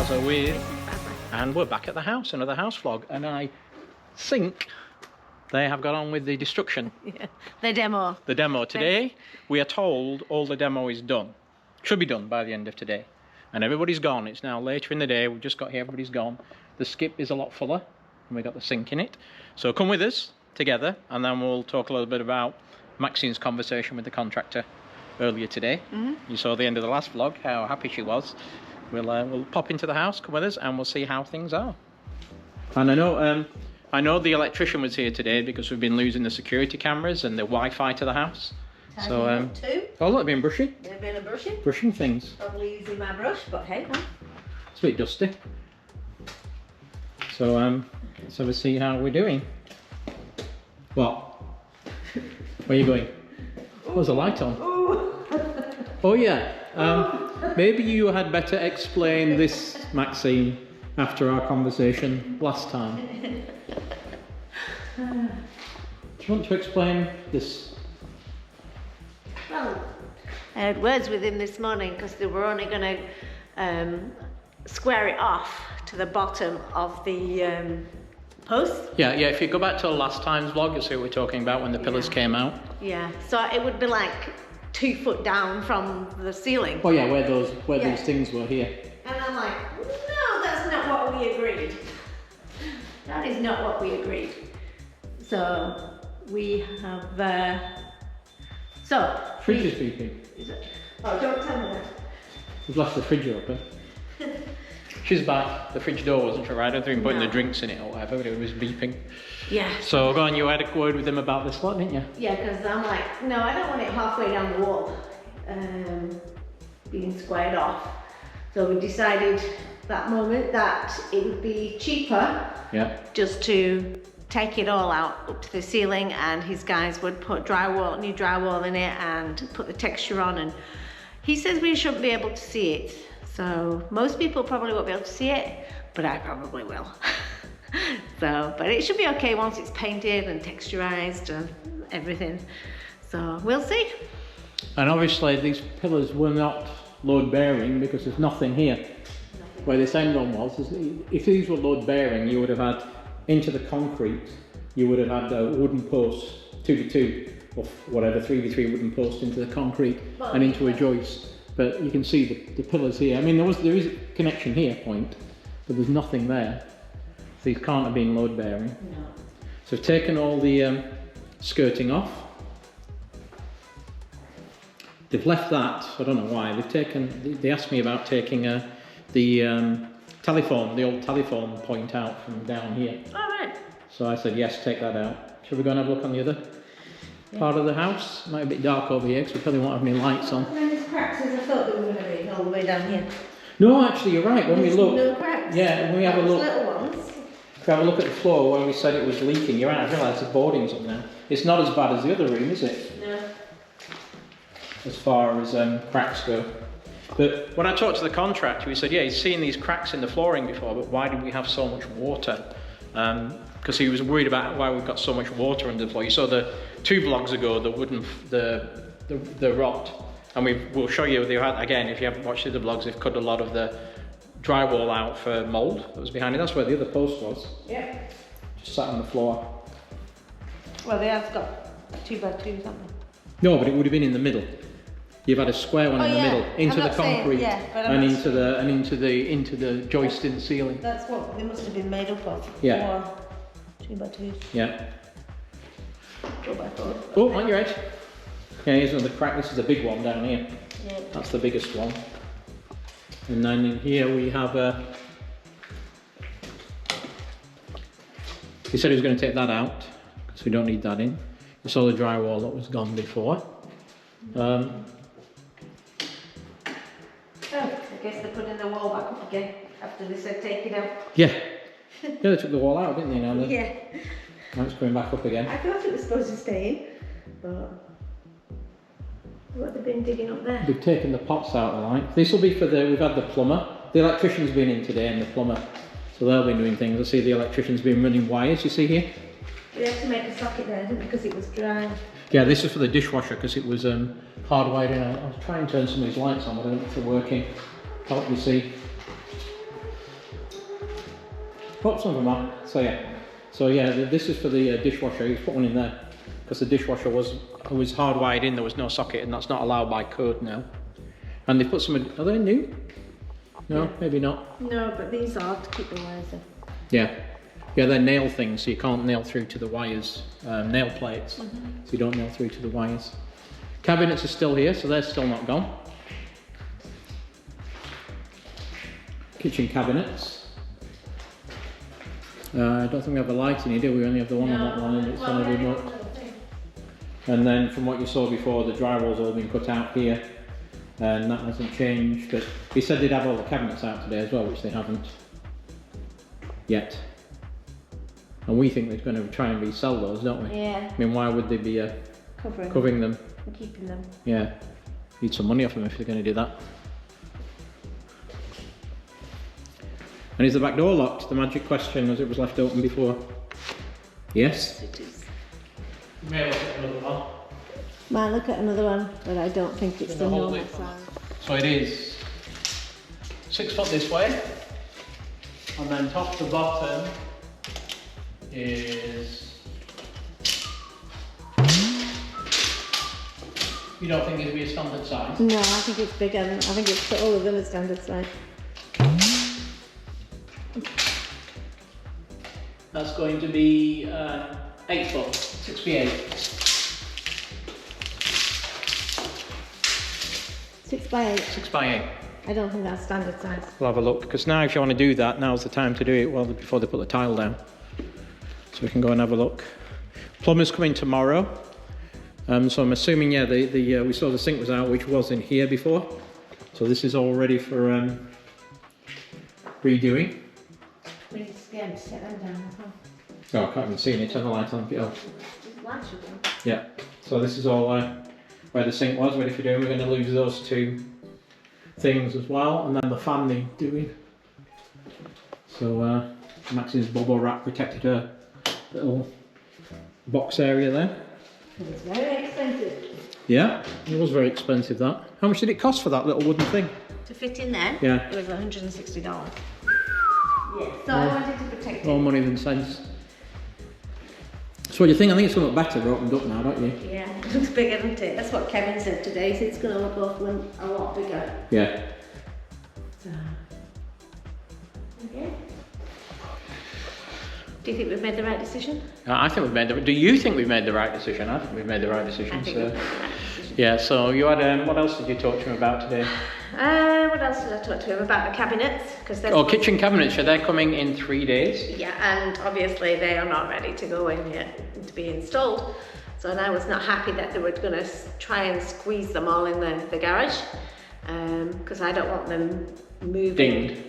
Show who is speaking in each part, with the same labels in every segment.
Speaker 1: So we're back at the house, another house vlog, and I think they have got on with the destruction.
Speaker 2: Yeah, the demo.
Speaker 1: The demo. Today, we are told all the demo is done. Should be done by the end of today. And everybody's gone. It's now later in the day. We've just got here. Everybody's gone. The skip is a lot fuller, and we got the sink in it. So come with us together, and then we'll talk a little bit about Maxine's conversation with the contractor earlier today. You saw the end of the last vlog, how happy she was. We'll pop into the house, come with us, and we'll see how things are. And I know the electrician was here today because we've been losing the security cameras and the Wi-Fi to the house. So oh look, they've been brushing.
Speaker 2: They've been
Speaker 1: brushing things.
Speaker 2: Probably using my brush, but hey, no.
Speaker 1: It's a bit dusty. So let's have a see how we're doing. What? Where are you going? Oh, there's a light on. Oh yeah. Maybe you had better explain this, Maxine, after our conversation last time. Do you want to explain this?
Speaker 2: Well, I had words with him this morning because they were only going to square it off to the bottom of the post.
Speaker 1: Yeah, if you go back to last time's vlog, you'll see what we're talking about when the pillars came out.
Speaker 2: Yeah, so it would be like 2 foot down from the ceiling.
Speaker 1: Oh yeah, where these things were here.
Speaker 2: And I'm like, no, that's not what we agreed. That is not what we agreed. So we have.
Speaker 1: Fridge is beeping.
Speaker 2: Is it? Oh, don't tell me that.
Speaker 1: We've left the fridge open. She's back. The fridge door wasn't right. I don't think putting the drinks in it or whatever, but it was beeping.
Speaker 2: Yeah.
Speaker 1: So go on, you had a word with them about this lot, didn't you?
Speaker 2: Yeah, because I'm like, no, I don't want it halfway down the wall being squared off. So we decided that moment that it would be cheaper just to take it all out up to the ceiling, and his guys would put new drywall in it and put the texture on, and he says we shouldn't be able to see it. So most people probably won't be able to see it, but I probably will. But it should be okay once it's painted and texturized and everything. So we'll see.
Speaker 1: And obviously these pillars were not load bearing because there's nothing here. Where this end one was, if these were load bearing, you would have had into the concrete, you would have had a wooden post, 2x2 or whatever, 3x3 wooden post into the concrete and into a joist. But you can see the pillars here. I mean, there is a connection here, point, but there's nothing there. So these can't have been load bearing.
Speaker 2: No.
Speaker 1: So I've taken all the skirting off. They've left that, I don't know why. They asked me about taking the old telephone point out from down here.
Speaker 2: All right.
Speaker 1: So I said, yes, take that out. Shall we go and have a look on the other part of the house? It might be a bit dark over here because we probably won't have any lights on.
Speaker 2: There's cracks as I thought they were going to be all the way down here.
Speaker 1: No, actually, you're right. When we look,
Speaker 2: no cracks.
Speaker 1: Yeah, when we have a look,
Speaker 2: little ones.
Speaker 1: if we have a look at the floor where we said it was leaking, you're right. I realised the boarding's up now. It's not as bad as the other room, is it?
Speaker 2: No.
Speaker 1: As far as cracks go. But when I talked to the contractor, he said, yeah, he's seen these cracks in the flooring before, but why did we have so much water? Because he was worried about why we've got so much water under the floor. You saw the 2 vlogs ago, the rot, and we'll show you, again, if you haven't watched the other vlogs, they've cut a lot of the drywall out for mould that was behind it. That's where the other post was.
Speaker 2: Yep.
Speaker 1: Just sat on the floor.
Speaker 2: Well, they have got 2x2s, haven't they?
Speaker 1: No, but it would have been in the middle. You've had a square one in the middle, into the concrete, and into the joist in the ceiling.
Speaker 2: That's what they must have been made up of.
Speaker 1: Yeah.
Speaker 2: 2x2s.
Speaker 1: Yeah.
Speaker 2: 4x4.
Speaker 1: Oh, on your edge. Yeah, here's another crack. This is the big one down here.
Speaker 2: Yeah.
Speaker 1: That's the biggest one. And then in here we have he said he was going to take that out because we don't need that in. You saw the drywall that was gone before.
Speaker 2: I guess they're putting the wall back up again after they said take it out.
Speaker 1: Yeah. Yeah, they took the wall out, didn't they? Now it's going back up again.
Speaker 2: I thought it was supposed to stay in, but what have they been digging up there?
Speaker 1: We've taken the pots out, like. This will be for we've had the plumber. The electrician's been in today and the plumber. So they'll be doing things. I see the electrician's been running wires, you see here?
Speaker 2: We had to make a socket there, didn't we, because it was dry.
Speaker 1: Yeah, this is for the dishwasher because it was hardwired in. I was trying to turn some of these lights on, but I don't know if they're working. Help you see. Pop some of them on. So yeah, this is for the dishwasher. He's put one in there because the dishwasher was hardwired in. There was no socket, and that's not allowed by code now. And they put some. Are they new? No, yeah. Maybe not.
Speaker 2: No, but these are to keep the wires in.
Speaker 1: Yeah, they're nail things, so you can't nail through to the wires. Nail plates, so you don't nail through to the wires. Cabinets are still here, so they're still not gone. Kitchen cabinets. I don't think we have a light in here, do we? We only have the one on that one, and it's on a remote. And then from what you saw before, the drywall's all been cut out here, and that hasn't changed. But he said they'd have all the cabinets out today as well, which they haven't yet. And we think they're going to try and resell those, don't we? Yeah. I mean, why would they be covering them?
Speaker 2: And keeping them.
Speaker 1: Yeah. Need some money off them if they're going to do that. And is the back door locked? The magic question, as it was left open before. Yes?
Speaker 2: It is.
Speaker 1: You may look at another one.
Speaker 2: Might look at another one, but I don't think it's the normal size.
Speaker 1: So it is 6 foot this way, and then top to bottom is. You don't think it'd be a standard size?
Speaker 2: No, I think it's bigger. I think it's taller than a standard size.
Speaker 1: That's going to be 8 foot, 6 by 8.
Speaker 2: 6 by 8.
Speaker 1: 6 by 8.
Speaker 2: I don't think that's standard size.
Speaker 1: We'll have a look, because now if you want to do that, now's the time to do it, well, before they put the tile down. So we can go and have a look. Plumber's coming tomorrow. So I'm assuming, yeah, we saw the sink was out, which was in here before. So this is all ready for redoing.
Speaker 2: We need to get them to set them down as well.
Speaker 1: Oh, I can't even see it. Turn the light on. Oh.
Speaker 2: Light should be.
Speaker 1: Yeah. So this is all where the sink was, ready for doing. We're going to lose those two things as well, and then the fan needs doing. So Max's bubble wrap protected her little box area there.
Speaker 2: It was very expensive.
Speaker 1: Yeah, it was very expensive, that. How much did it cost for that little wooden thing?
Speaker 2: To fit in there?
Speaker 1: Yeah.
Speaker 2: It was $160. Yeah, so I wanted to protect it.
Speaker 1: More money than sense. So what do you think? I think it's going to look better opened up now, don't you?
Speaker 2: Yeah, it looks bigger, doesn't it? That's what Kevin said today, so it's going to look a lot bigger.
Speaker 1: Yeah.
Speaker 2: So, okay. Do you think we've made the right decision?
Speaker 1: I think we've made the. Do you think we've made the right decision? I think we've made the right decision.
Speaker 2: I think we've made the right decision.
Speaker 1: Yeah. So you had. What else did you talk to him about today?
Speaker 2: What else did I talk to him about? The cabinets, because
Speaker 1: kitchen cabinets. Are they coming in 3 days?
Speaker 2: Yeah, and obviously they are not ready to go in yet to be installed. So I was not happy that they were going to try and squeeze them all in the garage, because I don't want them moving.
Speaker 1: Dinged.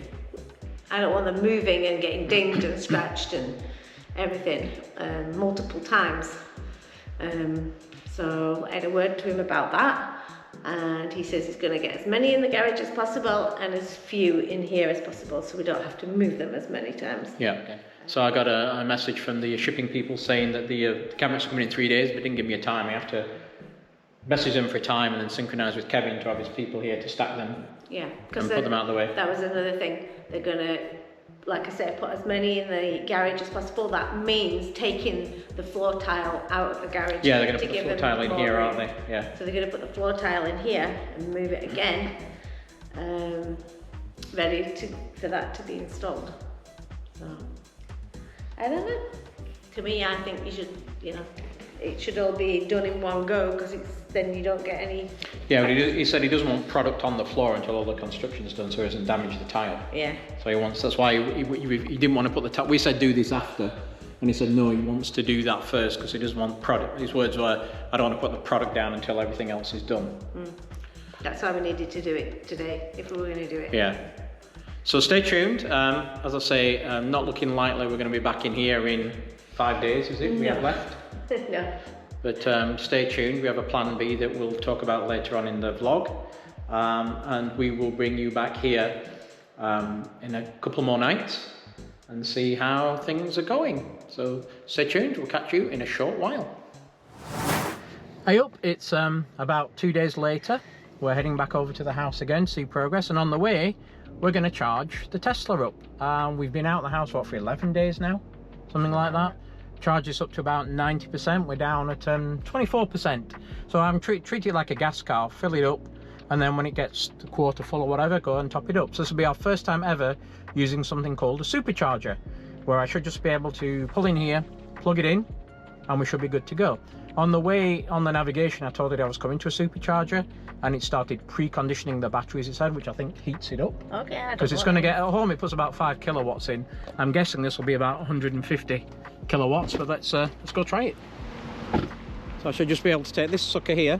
Speaker 2: I don't want them moving and getting dinged and scratched and everything multiple times. So I had a word to him about that, and he says he's going to get as many in the garage as possible and as few in here as possible, so we don't have to move them as many times.
Speaker 1: Yeah. Okay. So I got a message from the shipping people saying that the cabinets are coming in 3 days, but didn't give me a time. I have to message them for a time and then synchronise with Kevin to have his people here to stack them.
Speaker 2: Yeah,
Speaker 1: and put them out of the way.
Speaker 2: That was another thing. They're going to, like I said, put as many in the garage as possible. That means taking the floor tile out of the garage.
Speaker 1: Yeah, they're going to put the floor tile in here, aren't they? Yeah.
Speaker 2: So they're going to put the floor tile in here and move it again, ready for that to be installed. So, I don't know. To me, I think you should, it should all be done in one go, because then you don't get any.
Speaker 1: Yeah, but he said he doesn't want product on the floor until all the construction's done, so he doesn't damage the tile.
Speaker 2: Yeah.
Speaker 1: So he wants. That's why he didn't want to put the tile. We said do this after, and he said no, he wants to do that first because he doesn't want product. His words were, I don't want to put the product down until everything else is done.
Speaker 2: That's why we needed to do it today, if we were going to do it.
Speaker 1: Yeah. So stay tuned. As I say, not looking likely we're going to be back in here in 5 days, is it? We have left.
Speaker 2: No.
Speaker 1: But stay tuned. We have a plan B that we'll talk about later on in the vlog, and we will bring you back here in a couple more nights and see how things are going. So stay tuned. We'll catch you in a short while. Hey up, it's about 2 days later. We're heading back over to the house again to see progress, and on the way we're going to charge the Tesla up. We've been out of the house, what, for 11 days now? Something like that. Charge us up to about 90%. We're down at 24%. So I'm treat it like a gas car, fill it up, and then when it gets a quarter full or whatever, go and top it up. So this will be our first time ever using something called a supercharger, where I should just be able to pull in here, plug it in, and we should be good to go. On the way on the navigation, I told it I was coming to a supercharger, and it started preconditioning the batteries, it said, which I think heats it up. Okay. Because it's going to get at home, it puts about 5 kilowatts in. I'm guessing this will be about 150 kilowatts, but let's go try it. So I should just be able to take this sucker here,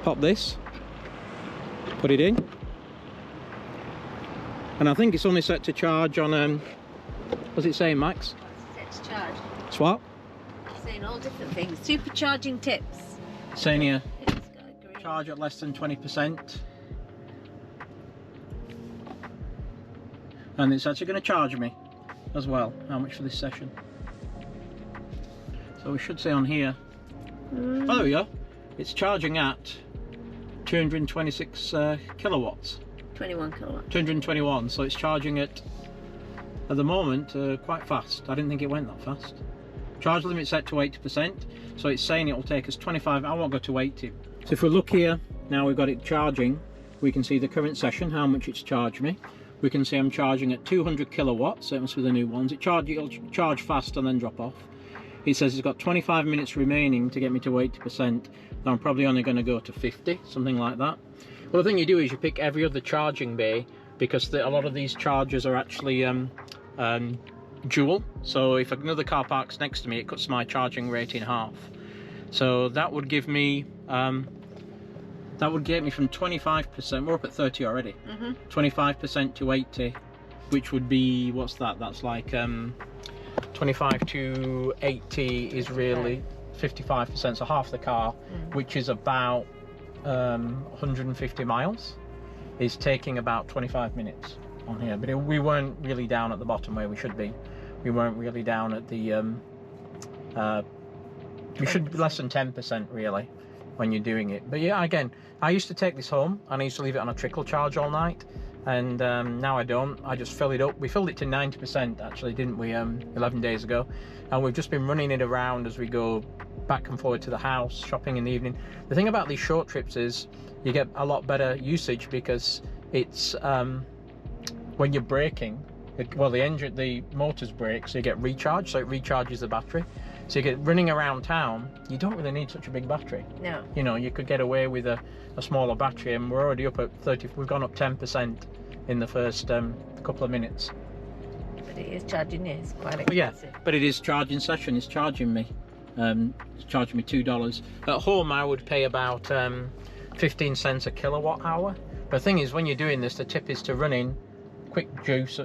Speaker 1: pop this, put it in, and I think it's only set to charge on what's it saying, Max?
Speaker 2: Set to charge.
Speaker 1: It's what?
Speaker 2: It's saying all different things. Supercharging tips.
Speaker 1: It's saying here, charge at less than 20%, and it's actually going to charge me as well. How much for this session? So we should say on here, oh, there we go, it's charging at 226 kilowatts.
Speaker 2: 21 kilowatts.
Speaker 1: 221, so it's charging at the moment quite fast. I didn't think it went that fast. Charge limit set to 80%, so it's saying it will take us 25, I won't go to 80. So if we look here, now we've got it charging, we can see the current session, how much it's charged me. We can see I'm charging at 200 kilowatts, that must be the new ones. It'll charge fast and then drop off. It says it's got 25 minutes remaining to get me to 80%. I'm probably only going to go to 50, something like that. Well, the thing you do is you pick every other charging bay, because a lot of these chargers are actually dual. So if another car parks next to me, it cuts my charging rate in half. So that would give me that would get me from 25%, we're up at 30 already, 25% to 80, which would be, what's that? That's like 25 to 80 is really 55%, so half the car, which is about 150 miles, is taking about 25 minutes on here. But we weren't really down at the bottom where we should be. We weren't really down at the we should be less than 10% really when you're doing it. But yeah, again, I used to take this home and I used to leave it on a trickle charge all night, and now I don't. I just fill it up. We filled it to 90% actually, didn't we, 11 days ago, and we've just been running it around as we go back and forward to the house, shopping in the evening. The thing about these short trips is you get a lot better usage, because it's when you're braking, the motor's brake, so you get recharged, so it recharges the battery. So you get running around town, you don't really need such a big battery. No. You know, you could get away with a smaller battery, and we're already up at 30, we've gone up 10% in the first couple of minutes.
Speaker 2: But it is charging you, it's quite expensive.
Speaker 1: Yeah, but it is charging session, it's charging me. It's charging me $2. At home I would pay about 15 cents a kilowatt hour. But the thing is, when you're doing this, the tip is to run in quick juice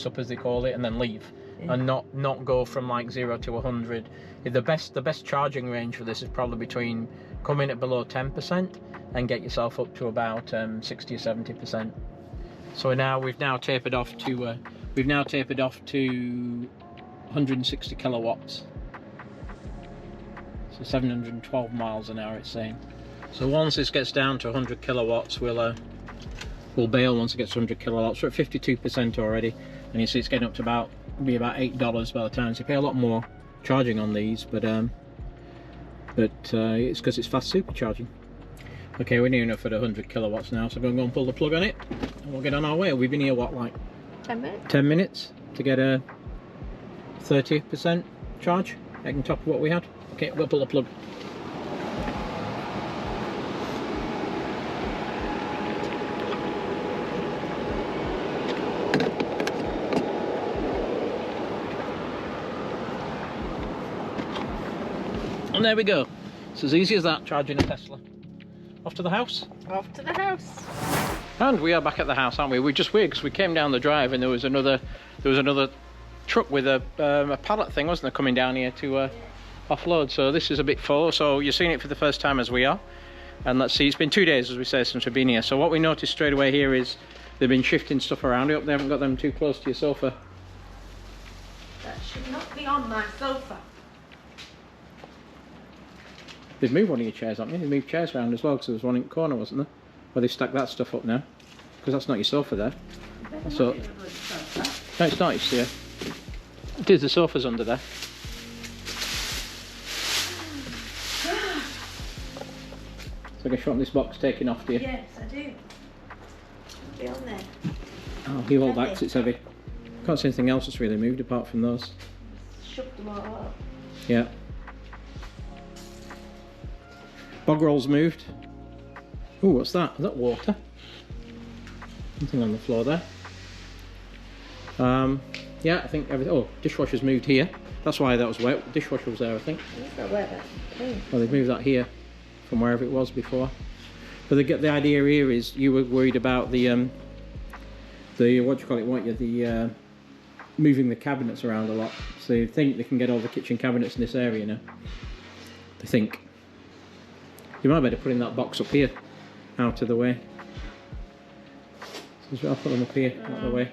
Speaker 1: up as they call it, and then leave. And not go from like 0 to 100. The best charging range for this is probably between, come in at below 10% and get yourself up to about 60 or 70%. So we've now tapered off to 160 kilowatts. So 712 miles an hour it's saying. So once this gets down to 100 kilowatts, we'll bail once it gets to 100 kilowatts. We're at 52% already, and you see it's getting up to about $8 by the time. So you pay a lot more charging on these, but it's because it's fast supercharging. Okay, we're near enough at 100 kilowatts now, so I'm going to go and pull the plug on it, and we'll get on our way. We've been here, what, like
Speaker 2: 10 minutes?
Speaker 1: 10 minutes to get a 30% charge on top of what we had. Okay, we'll pull the plug. And there we go. It's as easy as that, charging a Tesla. Off to the house.
Speaker 2: Off to the house.
Speaker 1: And we are back at the house, aren't we? We're just weird because we came down the drive and there was another truck with a pallet thing, wasn't there, coming down here to offload. So this is a bit full. So you're seeing it for the first time as we are. And let's see, it's been 2 days, as we say, since we've been here. So what we noticed straight away here is they've been shifting stuff around. I hope they haven't got them too close to your sofa.
Speaker 2: That should not be on my sofa.
Speaker 1: They've moved one of your chairs, haven't they? They've moved chairs around as well, because there was one in the corner, wasn't there? Well, they've stacked that stuff up now. because that's not your sofa there. So, no, it's not, you see. It is, the sofa's under there. So I guess you want this box taken off, do you?
Speaker 2: Yes, I do. Be on there.
Speaker 1: Oh, you hold that 'cause it's heavy. Can't see anything else that's really moved apart from those.
Speaker 2: Shoved them all up.
Speaker 1: Yeah. Bog roll's moved. Ooh, what's that? Is that water? Something on the floor there. Yeah, I think everything. Oh, dishwasher's moved here. That's why that was wet. Dishwasher was there, I think.
Speaker 2: It's not wet, but
Speaker 1: Well, they've moved that here from wherever it was before. But the idea here is you were worried about the what do you call it? Weren't you? The moving the cabinets around a lot. So you think they can get all the kitchen cabinets in this area now? They think. You might better put in that box up here, out of the way. So I'll put them up here, out of the way.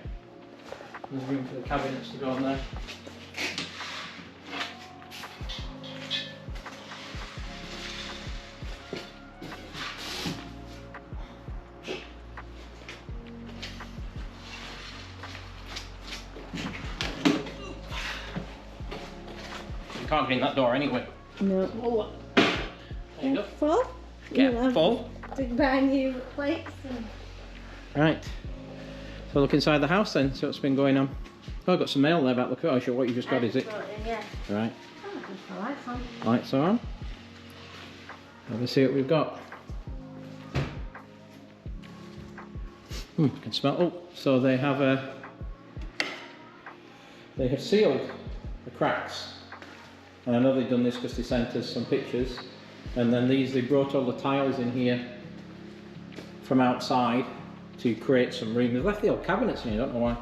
Speaker 1: There's room for the cabinets to go on there. You can't get in that door anyway.
Speaker 2: no.
Speaker 1: Oh, there you go.
Speaker 2: Full?
Speaker 1: Careful.
Speaker 2: To buy new plates. And...
Speaker 1: Right. So look inside the house then, see what's been going on. Oh, I've got some mail there about the sure what you just got, is it?
Speaker 2: Yeah.
Speaker 1: Right.
Speaker 2: Oh, the lights on.
Speaker 1: Lights are on. Let's see what we've got. You can smell. Oh, so they have sealed the cracks. And I know they've done this because they sent us some pictures. And then they brought all the tiles in here from outside to create some room. They've left the old cabinets in here, I don't know why.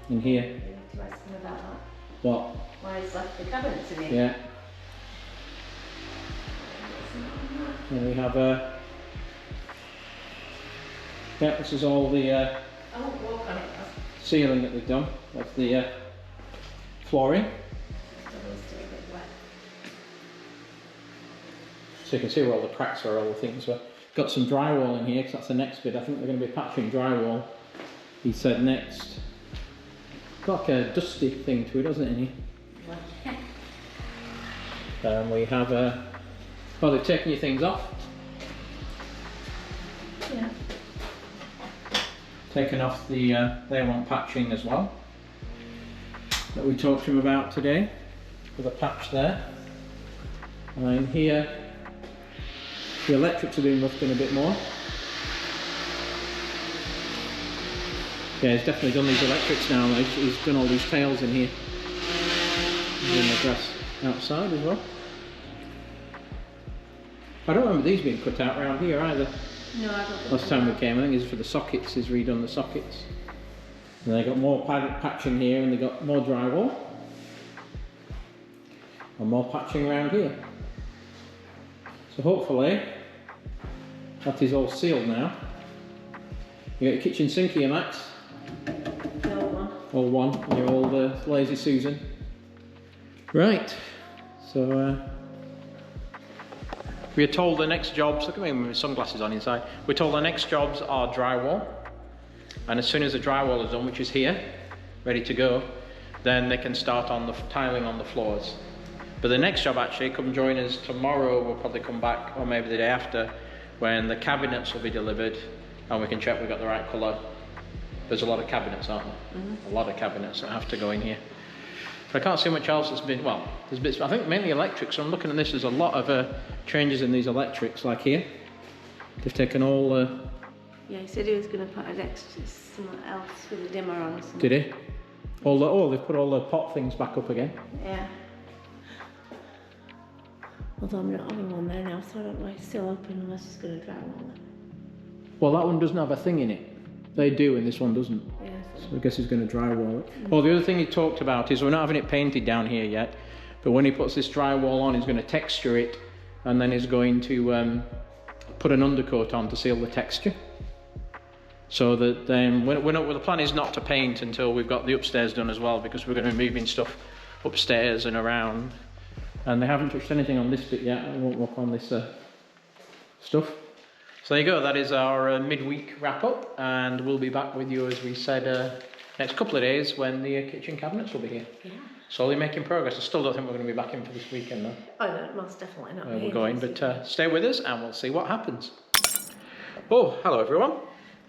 Speaker 1: In here.
Speaker 2: You need to ask them about that.
Speaker 1: What?
Speaker 2: Why he's left the cabinets in here.
Speaker 1: Yeah. And we have yeah, this is all the
Speaker 2: I won't walk on it though.
Speaker 1: ceiling that they've done. That's the flooring.
Speaker 2: Still a bit wet.
Speaker 1: So you can see where all the cracks are, all the things were. Got some drywall in here because that's the next bit. I think they're going to be patching drywall. He said next. Got like a dusty thing to it, doesn't it, in here? We have well, they've taken your things off.
Speaker 2: Yeah.
Speaker 1: Taken off the they want patching as well. That we talked to him about today. With a patch there. And here the electrics are being roughed in a bit more. Yeah, he's definitely done these electrics now. He's done all these tails in here. He's doing the grass outside as well. I don't remember these being cut out around here either.
Speaker 2: No, I don't think
Speaker 1: Last time we came, I think it's for the sockets. He's redone the sockets. And they got more patching here, and they got more drywall. And more patching around here. So hopefully that is all sealed now. You got your kitchen sink here, Max.
Speaker 2: No one.
Speaker 1: All one, and your old lazy Susan. Right, so we are told the next jobs, look at me with my sunglasses on inside, we're told the next jobs are drywall, and as soon as the drywall is done, which is here, ready to go, then they can start on the tiling on the floors. But the next job actually, come join us tomorrow, we'll probably come back, or maybe the day after, when the cabinets will be delivered and we can check we've got the right colour. There's a lot of cabinets, aren't there? A lot of cabinets that have to go in here. But I can't see much else that's been, well, there's bits, I think mainly electrics. So I'm looking at this, there's a lot of changes in these electrics, like here. They've taken all...
Speaker 2: Yeah, he said he was going to put an extra something else with a dimmer on or something.
Speaker 1: Did he? All the, oh, they've put all the pot things back up again.
Speaker 2: Yeah. Although I'm not having one there now, so I don't know, it's still open unless it's going to drywall it.
Speaker 1: Well, that one doesn't have a thing in it. They do, and this one doesn't.
Speaker 2: Yeah.
Speaker 1: So I guess he's going to drywall it. Oh, the other thing he talked about is we're not having it painted down here yet, but when he puts this drywall on, he's going to texture it, and then he's going to put an undercoat on to seal the texture. So that then, the plan is not to paint until we've got the upstairs done as well, because we're going to be moving stuff upstairs and around. And they haven't touched anything on this bit yet. I won't work on this stuff. So there you go, that is our midweek wrap up, and we'll be back with you, as we said, next couple of days when the kitchen cabinets will be here. Yeah. Slowly making progress. I still don't think we're going to be back in for this weekend though.
Speaker 2: Oh no, most definitely not.
Speaker 1: We're going, but stay with us and we'll see what happens. Oh, hello everyone.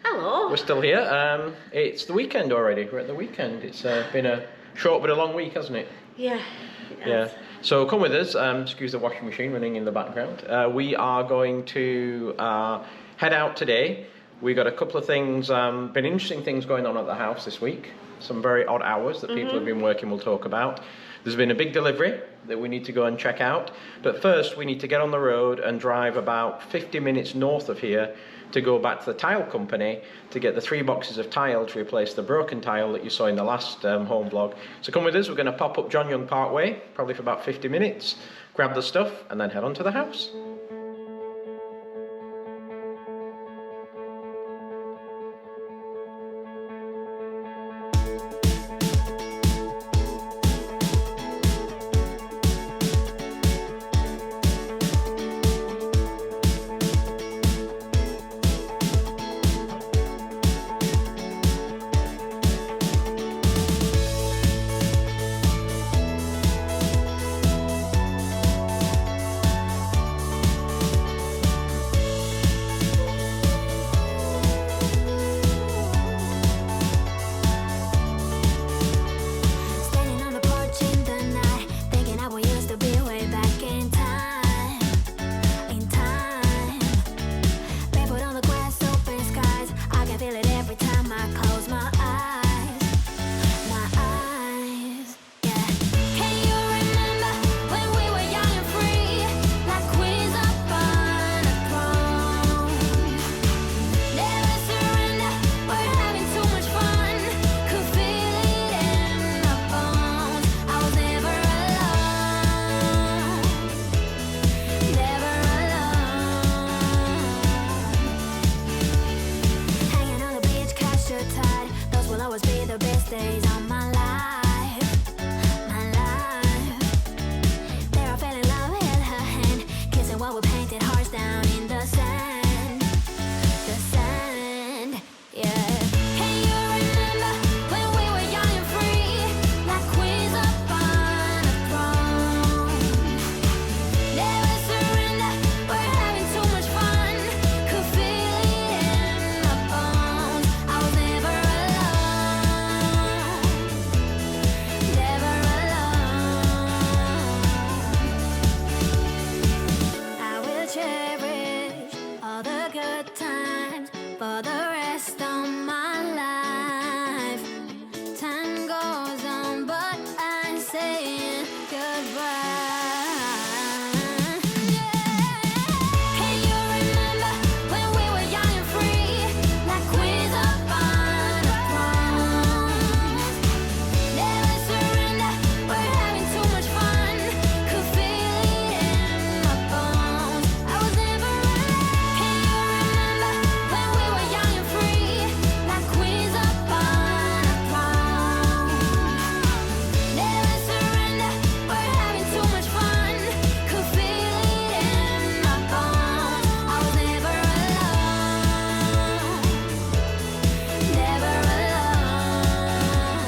Speaker 2: Hello.
Speaker 1: We're still here. It's the weekend already. We're at the weekend. It's been a short but a long week, hasn't it?
Speaker 2: Yeah.
Speaker 1: Yeah. So come with us. Excuse the washing machine running in the background. We are going to head out today. We got a couple of things, been interesting things going on at the house this week. Some very odd hours that people have been working, we'll talk about. There's been a big delivery that we need to go and check out. But first we need to get on the road and drive about 50 minutes north of here to go back to the tile company to get the 3 boxes of tile to replace the broken tile that you saw in the last home vlog. So come with us, we're going to pop up John Young Parkway, probably for about 50 minutes, grab the stuff and then head on to the house.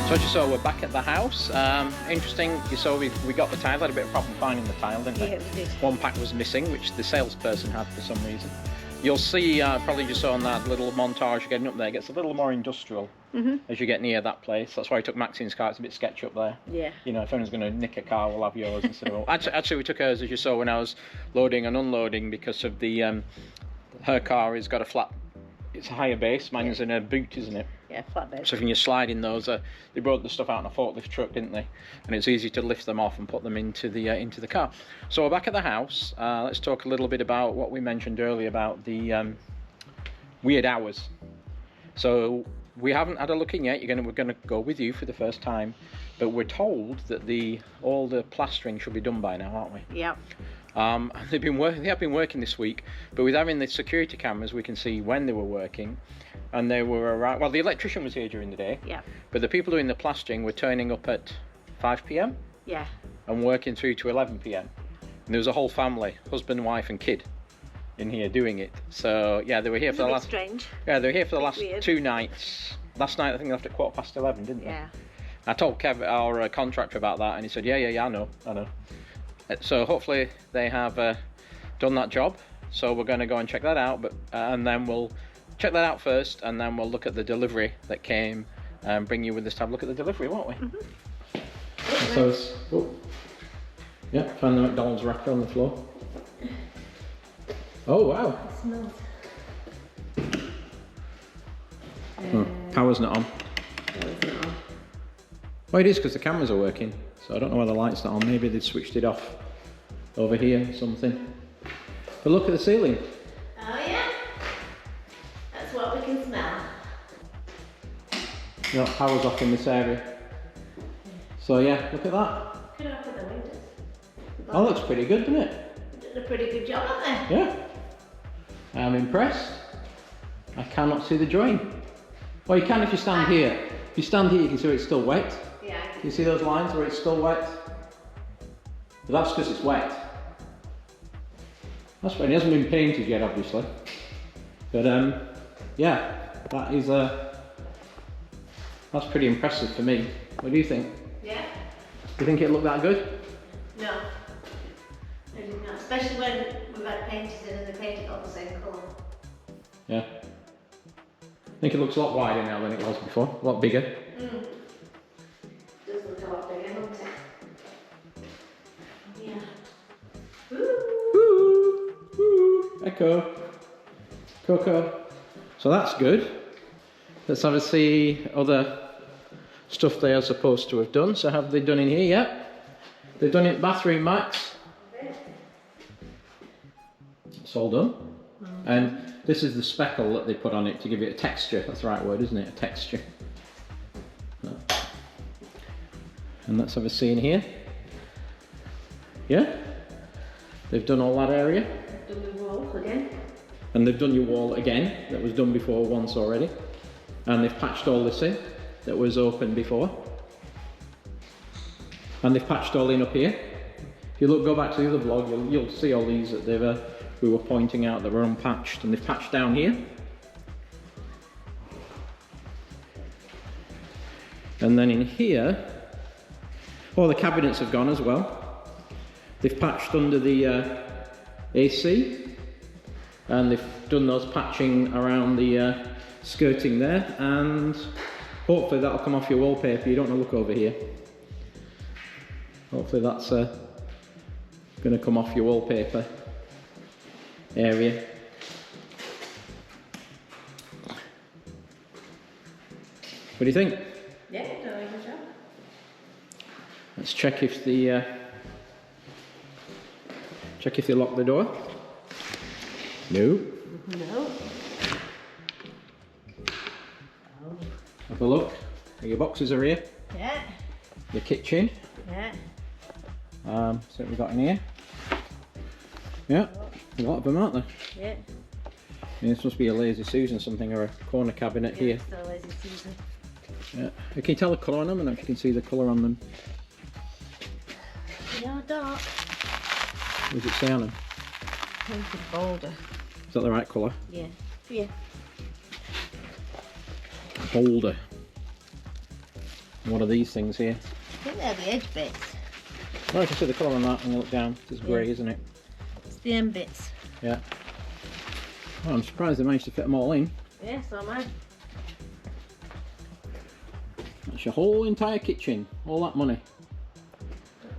Speaker 1: So as you saw, we're back at the house. Interesting, you saw we got the tile, had a bit of problem finding the tile, didn't we?
Speaker 2: Yeah, we did.
Speaker 1: One pack was missing, which the salesperson had for some reason. You'll see, probably just saw on that little montage getting up there, it gets a little more industrial as you get near that place. That's why I took Maxine's car, it's a bit sketchy up there.
Speaker 2: Yeah.
Speaker 1: You know, if anyone's going to nick a car, we'll have yours instead of... Actually, we took hers, as you saw, when I was loading and unloading, because of the... her car has got a flat... It's a higher base, mine's in a boot, isn't it?
Speaker 2: Yeah, flat base.
Speaker 1: So when you're sliding those, they brought the stuff out in a forklift truck, didn't they? And it's easy to lift them off and put them into the car. So we're back at the house. Let's talk a little bit about what we mentioned earlier about the weird hours. So we haven't had a look in yet. We're gonna go with you for the first time, but we're told that all the plastering should be done by now, aren't we?
Speaker 2: Yeah.
Speaker 1: They have been working this week, but with having the security cameras, we can see when they were working, and they were around. Well, the electrician was here during the day.
Speaker 2: Yeah.
Speaker 1: But the people doing the plastering were turning up at 5 p.m.
Speaker 2: Yeah.
Speaker 1: and working through to 11 p.m. And there was a whole family, husband, wife, and kid, in here doing it. So yeah, they were here for the last.
Speaker 2: Strange.
Speaker 1: Yeah, they were here for the last
Speaker 2: Weird.
Speaker 1: 2 nights. Last night I think they left at 11:15, didn't they?
Speaker 2: Yeah.
Speaker 1: I told Kev, our contractor, about that, and he said, yeah, I know. So hopefully they have done that job. So we're going to go and check that out, and then we'll check that out first, and then we'll look at the delivery that came and bring you with us to have a look at the delivery, won't we?
Speaker 2: Mm-hmm.
Speaker 1: So, yeah, find the McDonald's wrapper on the floor. Oh wow!
Speaker 2: It smells.
Speaker 1: Power's not on.
Speaker 2: Power's not on.
Speaker 1: Well, it is because the cameras are working, so I don't know why the light's not on. Maybe they switched it off over here or something. But look at the ceiling.
Speaker 2: Oh yeah? That's what we can smell.
Speaker 1: No, power's off in this area. So yeah, look at that.
Speaker 2: Could open the windows.
Speaker 1: Oh, looks pretty good, doesn't it?
Speaker 2: They've done a pretty good job, haven't they?
Speaker 1: Yeah. I'm impressed. I cannot see the join. Well, you can if you stand here. If you stand here, you can see where it's still wet.
Speaker 2: Yeah.
Speaker 1: You see those lines where it's still wet? But that's because it's wet. That's right, it hasn't been painted yet, obviously. But yeah, that is that's pretty impressive for me. What do you think?
Speaker 2: Yeah.
Speaker 1: Do you think it looked that good?
Speaker 2: No. I did not. Especially when we've had painters in and they painted all the same colour.
Speaker 1: Yeah. I think it looks a lot wider now than it was before. A lot bigger.
Speaker 2: Mm. Does look a lot bigger, doesn't it? Yeah.
Speaker 1: Woo! Woo! Echo. Coco. So that's good. Let's have a see other stuff they are supposed to have done. So have they done in here yet? They've done it bathroom mats. It's all done. And this is the speckle that they put on it to give it a texture. That's the right word, isn't it? A texture. And let's have a see in here. Yeah? They've done all that area.
Speaker 2: Done the wall again.
Speaker 1: And they've done your wall again. That was done before once already. And they've patched all this in. That was open before. And they've patched all in up here. If you go back to the other vlog, you'll see all these that they've we were pointing out that were unpatched, and they've patched down here. And then in here, the cabinets have gone as well. They've patched under the AC, and they've done those patching around the skirting there, and hopefully that'll come off your wallpaper. You don't want to look over here. Hopefully that's going to come off your wallpaper area. What do you think?
Speaker 2: Yeah, done a good job.
Speaker 1: Let's check if they lock the door. No.
Speaker 2: No.
Speaker 1: Have a look. Your boxes are here.
Speaker 2: Yeah.
Speaker 1: Your kitchen.
Speaker 2: Yeah.
Speaker 1: So what we've got in here. Yeah, a lot of them, aren't there?
Speaker 2: Yeah.
Speaker 1: Yeah, this must be a Lazy Susan or something, or a corner cabinet
Speaker 2: Yeah,
Speaker 1: here.
Speaker 2: still Lazy Susan.
Speaker 1: Yeah. Can you tell the colour on them? I don't know if you can see the colour on them.
Speaker 2: They are dark.
Speaker 1: What does it say on them?
Speaker 2: Painted bolder.
Speaker 1: Is that the right colour?
Speaker 2: Yeah. Yeah.
Speaker 1: Bolder. What are these things here?
Speaker 2: I think they're the edge bits.
Speaker 1: Oh, I can see the colour on that when you look down. It's grey, isn't it?
Speaker 2: It's the end bits.
Speaker 1: Yeah. Oh, I'm surprised they managed to fit them all in.
Speaker 2: Yeah, so am I.
Speaker 1: That's your whole entire kitchen. All that money.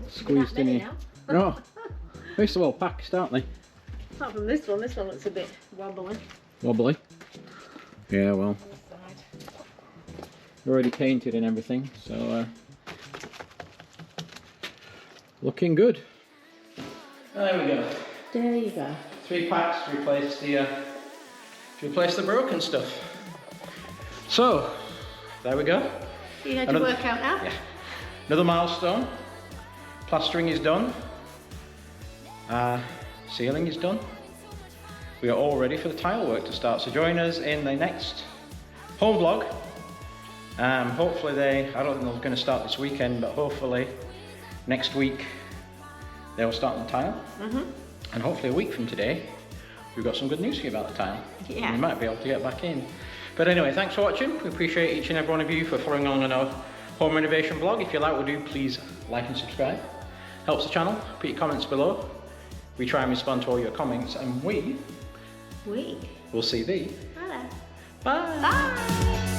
Speaker 1: Squeezed in here. No. They're so well packed, aren't they?
Speaker 2: Apart from this one looks a bit wobbly.
Speaker 1: Wobbly? Yeah, well. They're already painted and everything, so looking good. There we go.
Speaker 2: There you go.
Speaker 1: 3 packs to replace the broken stuff. So, there we go.
Speaker 2: You had your work out now?
Speaker 1: Yeah. Another milestone. Plastering is done. Ceiling is done. We are all ready for the tile work to start. So join us in the next home vlog. Hopefully I don't think they're going to start this weekend, but hopefully next week they'll start the tile. And hopefully a week from today, we've got some good news for you about the tile.
Speaker 2: Yeah.
Speaker 1: We might be able to get back in. But anyway, thanks for watching. We appreciate each and every one of you for following along on our home renovation blog. If you like what we do, please like and subscribe. Helps the channel. Put your comments below. We try and respond to all your comments, and we will see thee.
Speaker 2: Hello.
Speaker 1: Bye.
Speaker 2: Bye.